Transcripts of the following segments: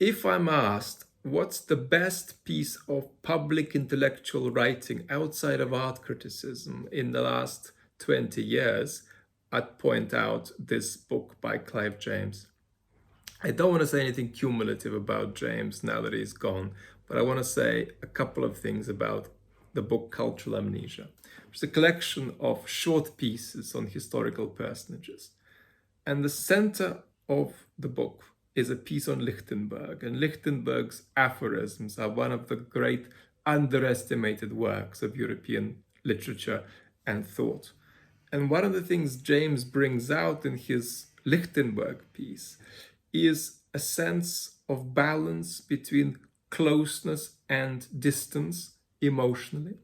if I'm asked, what's the best piece of public intellectual writing outside of art criticism in the last 20 years, I'd point out this book by Clive James. I don't want to say anything cumulative about James now that he's gone, but I want to say a couple of things about the book Cultural Amnesia. It's a collection of short pieces on historical personages. And the center of the book is a piece on Lichtenberg. And Lichtenberg's aphorisms are one of the great underestimated works of European literature and thought. And one of the things James brings out in his Lichtenberg piece is a sense of balance between closeness and distance emotionally,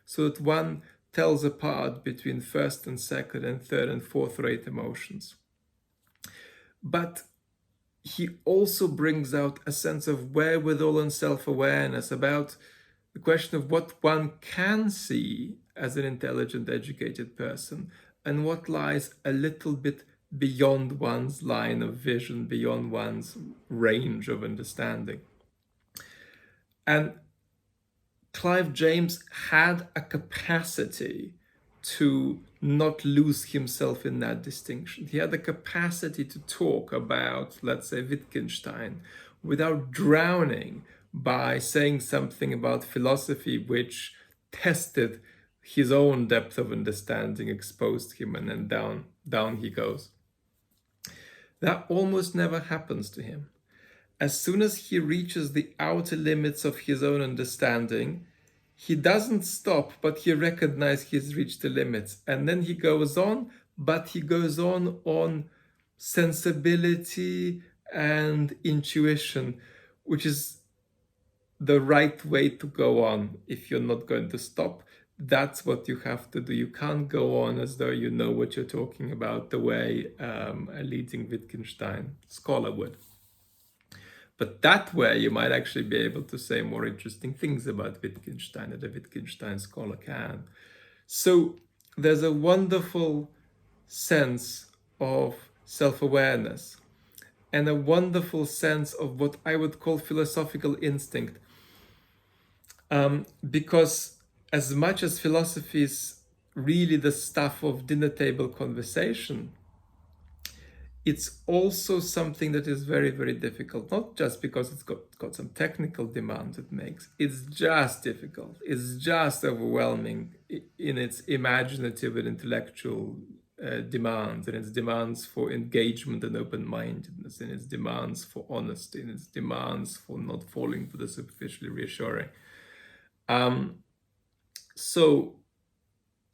so that one tells apart between first and second and third and fourth rate emotions. But he also brings out a sense of wherewithal and self-awareness about the question of what one can see as an intelligent, educated person and what lies a little bit beyond one's line of vision, beyond one's range of understanding. And Clive James had a capacity to not lose himself in that distinction. He had the capacity to talk about, let's say, Wittgenstein without drowning by saying something about philosophy which tested his own depth of understanding, exposed him, and then down he goes. That almost never happens to him. As soon as he reaches the outer limits of his own understanding, he doesn't stop, but he recognizes he's reached the limits. And then he goes on, but he goes on sensibility and intuition, which is the right way to go on if you're not going to stop. That's what you have to do. You can't go on as though you know what you're talking about the way a leading Wittgenstein scholar would. But that way you might actually be able to say more interesting things about Wittgenstein than a Wittgenstein scholar can. So there's a wonderful sense of self-awareness and a wonderful sense of what I would call philosophical instinct. Because as much as philosophy is really the stuff of dinner table conversation, it's also something that is very, very difficult, not just because it's got some technical demands it makes. It's just difficult. It's just overwhelming in its imaginative and intellectual demands, and its demands for engagement and open-mindedness, and its demands for honesty, and its demands for not falling for the superficially reassuring. So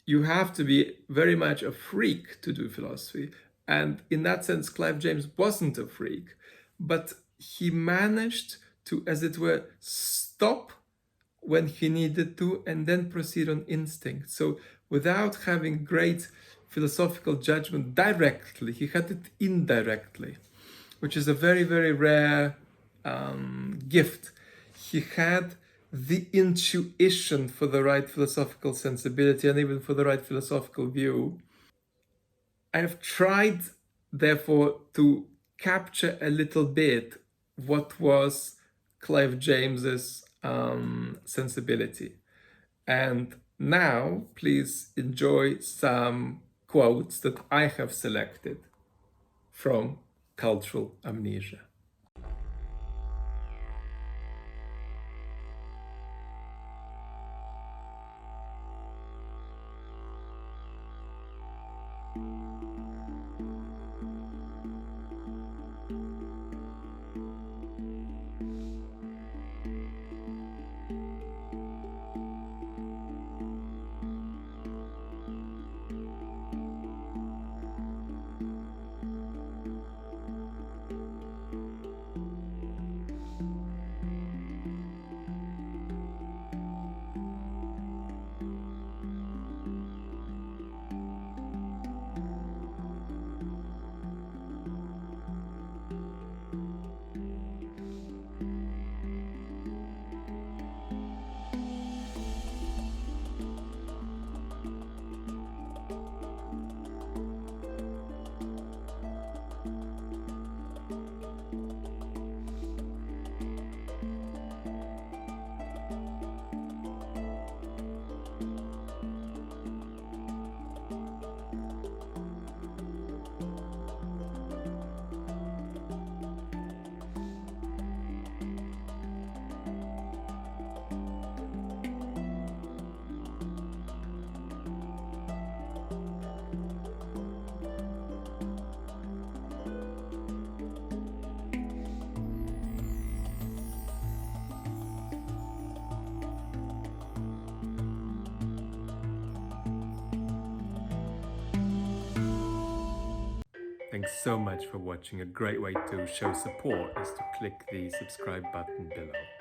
you have to be very much a freak to do philosophy. And in that sense, Clive James wasn't a freak, but he managed to, as it were, stop when he needed to and then proceed on instinct. So without having great philosophical judgment directly, he had it indirectly, which is a very, very rare gift. He had the intuition for the right philosophical sensibility and even for the right philosophical view. I've tried, therefore, to capture a little bit what was Clive James's sensibility. And now, please enjoy some quotes that I have selected from Cultural Amnesia. Thanks so much for watching. A great way to show support is to click the subscribe button below.